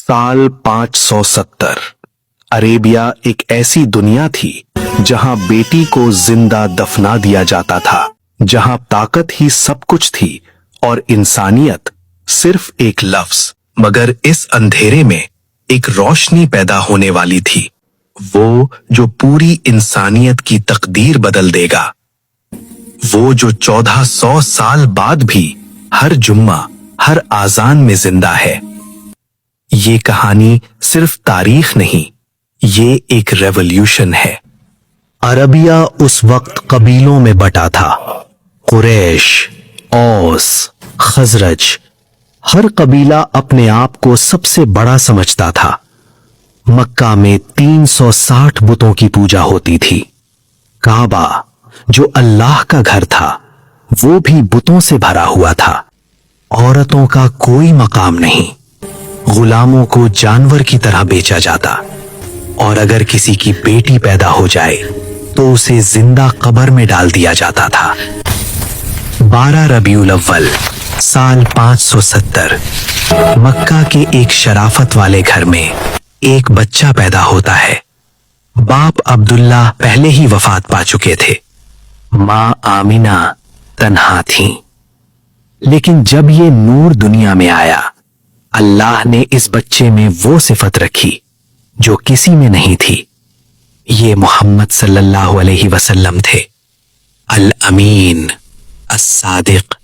साल 570। अरेबिया एक ऐसी दुनिया थी जहां बेटी को जिंदा दफना दिया जाता था, जहां ताकत ही सब कुछ थी और इंसानियत सिर्फ एक लफ्ज। मगर इस अंधेरे में एक रोशनी पैदा होने वाली थी, वो जो पूरी इंसानियत की तकदीर बदल देगा। वो जो 1400 साल बाद भी हर जुम्मा, हर आजान में जिंदा है। ये कहानी सिर्फ तारीख नहीं, ये एक रेवोल्यूशन है। अरबिया उस वक्त कबीलों में बटा था। कुरैश, औस, खजरज, हर कबीला अपने आप को सबसे बड़ा समझता था। मक्का में 360 बुतों की पूजा होती थी। काबा जो अल्लाह का घर था, वो भी बुतों से भरा हुआ था। औरतों का कोई मकाम नहीं, गुलामों को जानवर की तरह बेचा जाता, और अगर किसी की बेटी पैदा हो जाए तो उसे जिंदा कब्र में डाल दिया जाता था। 12 रबीउल अव्वल साल 570 मक्का के एक शराफत वाले घर में एक बच्चा पैदा होता है। बाप अब्दुल्ला पहले ही वफात पा चुके थे। मां आमिना तन्हा थीं। लेकिन जब ये नूर दुनिया में आया, अल्लाह ने इस बच्चे में वो सिफत रखी जो किसी में नहीं थी। ये मोहम्मद सल्लल्लाहु अलैहि वसल्लम थे, अल अमीन, अस-सादिक।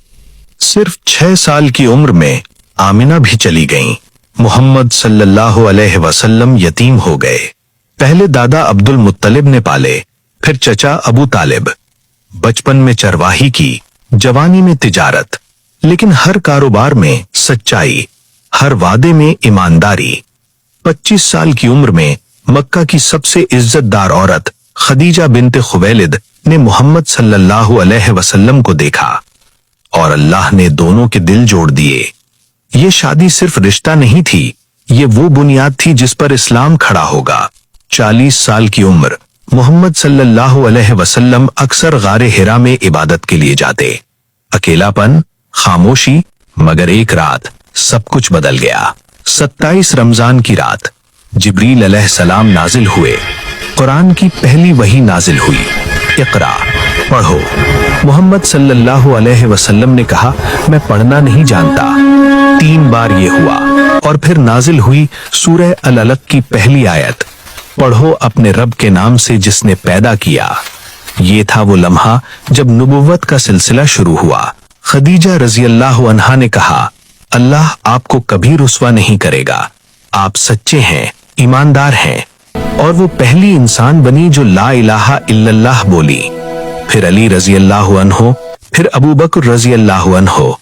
सिर्फ 6 साल की उम्र में आमिना भी चली गईं। मोहम्मद सल्लल्लाहु अलैहि वसल्लम यतीम हो गए। पहले दादा अब्दुल मुत्तलिब ने पाले, फिर चचा अबू तालिब। बचपन में चरवाही की, जवानी में तिजारत, लेकिन हर कारोबार में सच्चाई, हर वादे में ईमानदारी। 25 साल की उम्र में मक्का की सबसे इज्जतदार औरत खदीजा बिन्त खुवैलिद ने मोहम्मद सल्लल्लाहु अलैहि वसल्लम को देखा और अल्लाह ने दोनों के दिल जोड़ दिए। ये शादी सिर्फ रिश्ता नहीं थी, ये वो बुनियाद थी जिस पर इस्लाम खड़ा होगा। 40 साल की उम्र मोहम्मद सल्लल्लाहु अलैहि वसल्लम अक्सर गारे हिरा में इबादत के लिए जाते। अकेलापन, खामोशी, मगर एक रात सब कुछ बदल गया। 27 रमजान की रात जिब्रील अलैहिस्सलाम नाजिल हुए। कुरान की पहली वही नाजिल हुई, इक़रा, पढ़ो। मोहम्मद सल्लल्लाहु अलैहि वसल्लम ने कहा, मैं पढ़ना नहीं जानता। 3 बार ये हुआ और फिर नाजिल हुई सूरह अल-अलक की पहली आयत, पढ़ो अपने रब के नाम से जिसने पैदा किया। ये था वो लम्हा जब नबुव्वत का सिलसिला शुरू हुआ। खदीजा रज़ियल्लाहु अन्हा ने कहा, अल्लाह आपको कभी रुस्वा नहीं करेगा, आप सच्चे हैं, ईमानदार हैं। और वो पहली इंसान बनी जो ला इलाहा इल्लल्लाह बोली। फिर अली रज़ियल्लाहु अन्हु, फिर अबू बकर रज़ियल्लाहु अन्हु।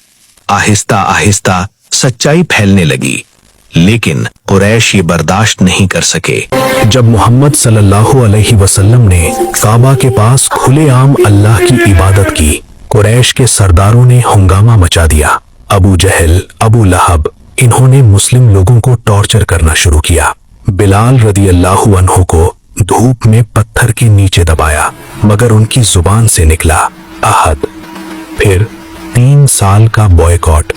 आहिस्ता आहिस्ता सच्चाई फैलने लगी, लेकिन कुरैश ये बर्दाश्त नहीं कर सके। जब मोहम्मद सल्लल्लाहु अलैहि वसल्लम ने काबा के पास खुलेआम अल्लाह की इबादत की, कुरैश के सरदारों ने हंगामा मचा दिया। अबू जहल, अबू लहब, इन्होंने मुस्लिम लोगों को टॉर्चर करना शुरू किया। बिलाल रदियल्लाहु अन्हु को धूप में पत्थर के नीचे दबाया, मगर उनकी जुबान से निकला अहद। फिर 3 साल का बॉयकॉट,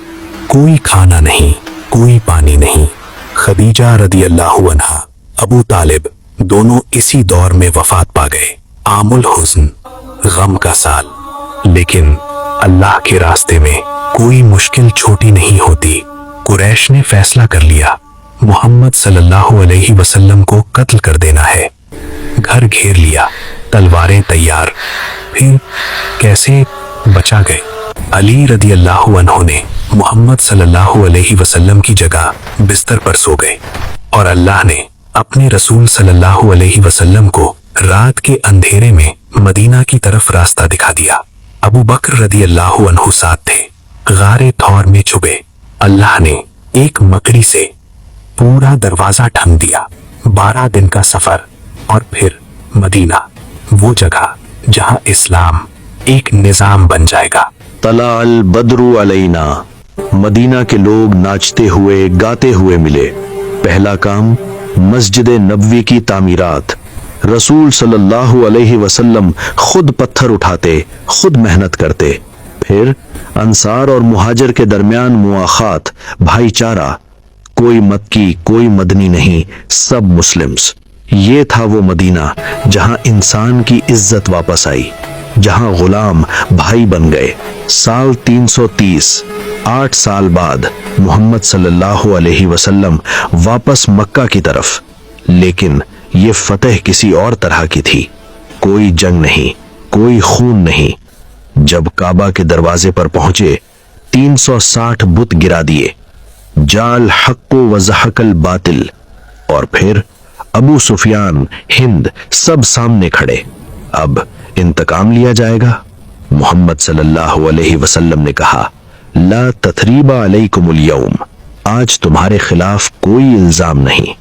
कोई खाना नहीं, कोई पानी नहीं। खदीजा रदियल्लाहु अन्हा, अबू तालिब दोनों इसी दौर में वफात पा गए। आमुल हुज़्न, गम का साल। लेकिन अल्लाह के रास्ते में कोई मुश्किल छोटी नहीं होती। कुरैश ने फैसला कर लिया, मोहम्मद सल्लल्लाहु अलैहि वसल्लम को कत्ल कर देना है। घर घेर लिया, तलवारें तैयार। फिर कैसे बचा गए? अली रदियल्लाहु अन्हु ने मोहम्मद सल्लल्लाहु अलैहि वसल्लम की जगह बिस्तर पर सो गए, और अल्लाह ने अपने रसूल सल्लल्लाहु अलैहि वसल्लम को रात के अंधेरे में मदीना की तरफ रास्ता दिखा दिया। अबू बकर रदियल्लाहु अन्हु साथ थे। गारे थौर में छुपे अल्लाह ने एक मकड़ी से पूरा दरवाजा ढंक दिया। 12 दिन का सफर, और फिर मदीना, वो जगह जहां इस्लाम एक निजाम बन जाएगा। तला अल बद्रु अलैना, मदीना के लोग नाचते हुए गाते हुए मिले। पहला काम मस्जिद नबवी की तामीरात। रसूल सल्लल्लाहु अलैहि वसल्लम खुद पत्थर उठाते, खुद मेहनत करते। फिर अंसार और मुहाजिर के दरमियान मुआखात, भाईचारा। कोई मक्की, कोई मदनी नहीं, सब मुस्लिम्स। ये था वो मदीना जहां इंसान की इज्जत वापस आई, जहां गुलाम भाई बन गए। साल 330, 8 साल बाद मोहम्मद सल्लल्लाहु अलैहि वसल्लम वापस मक्का की तरफ। लेकिन ये फतेह किसी और तरह की थी। कोई जंग नहीं, कोई खून नहीं। जब काबा के दरवाजे पर पहुंचे, 360 बुत गिरा दिए, जाल हक्को व ज़हकल बातिल। और फिर अबू सुफियान, हिंद सब सामने खड़े। अब इंतकाम लिया जाएगा। मोहम्मद सल्लल्लाहु अलैहि वसल्लम ने कहा, ला तथरीबा अलैकुमुल यौम, आज तुम्हारे खिलाफ कोई इल्जाम नहीं।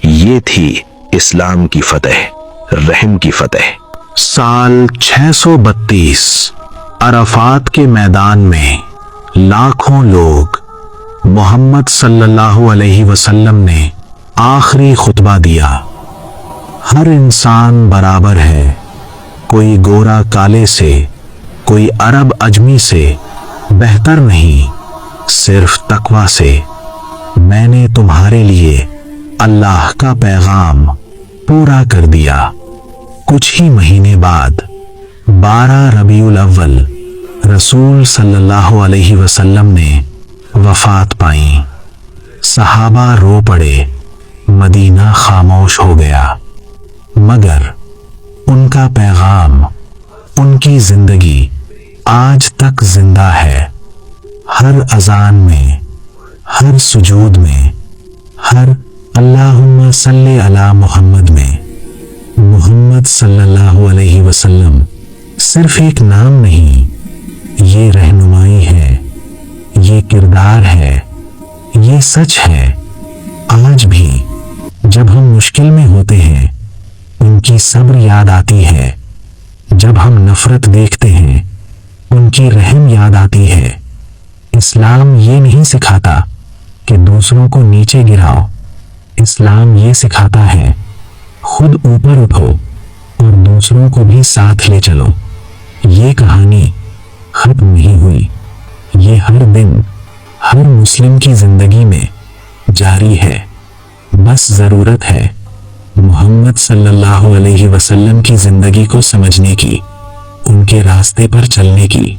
ये थी इस्लाम की फतेह, रहम की फतेह। साल 632, अरफात के मैदान में लाखों लोग। मोहम्मद सल्लल्लाहु अलैहि वसल्लम ने आखिरी खुतबा दिया। हर इंसान बराबर है, कोई गोरा काले से, कोई अरब अजमी से बेहतर नहीं, सिर्फ तकवा से। मैंने तुम्हारे लिए अल्लाह का पैगाम पूरा कर दिया। कुछ ही महीने बाद 12 रबीउल अव्वल रसूल सल्लल्लाहु अलैहि वसल्लम ने वफात पाई। सहाबा रो पड़े, मदीना खामोश हो गया। मगर उनका पैगाम, उनकी जिंदगी आज तक जिंदा है। हर अजान में, हर सुजूद में, हर अल्लाहुम्मा सल्ली अला मोहम्मद में मोहम्मद सल्लल्लाहु अलैहि वसल्लम सिर्फ एक नाम नहीं, ये रहनुमाई है, ये किरदार है, ये सच है। आज भी जब हम मुश्किल में होते हैं, उनकी सब्र याद आती है। जब हम नफरत देखते हैं, उनकी रहम याद आती है। इस्लाम ये नहीं सिखाता कि दूसरों को नीचे गिराओ। इस्लाम ये सिखाता है, खुद ऊपर उठो और दूसरों को भी साथ ले चलो। ये कहानी खत्म नहीं हुई, ये हर दिन हर मुस्लिम की जिंदगी में जारी है। बस जरूरत है मोहम्मद सल्लल्लाहु अलैहि वसल्लम की जिंदगी को समझने की, उनके रास्ते पर चलने की।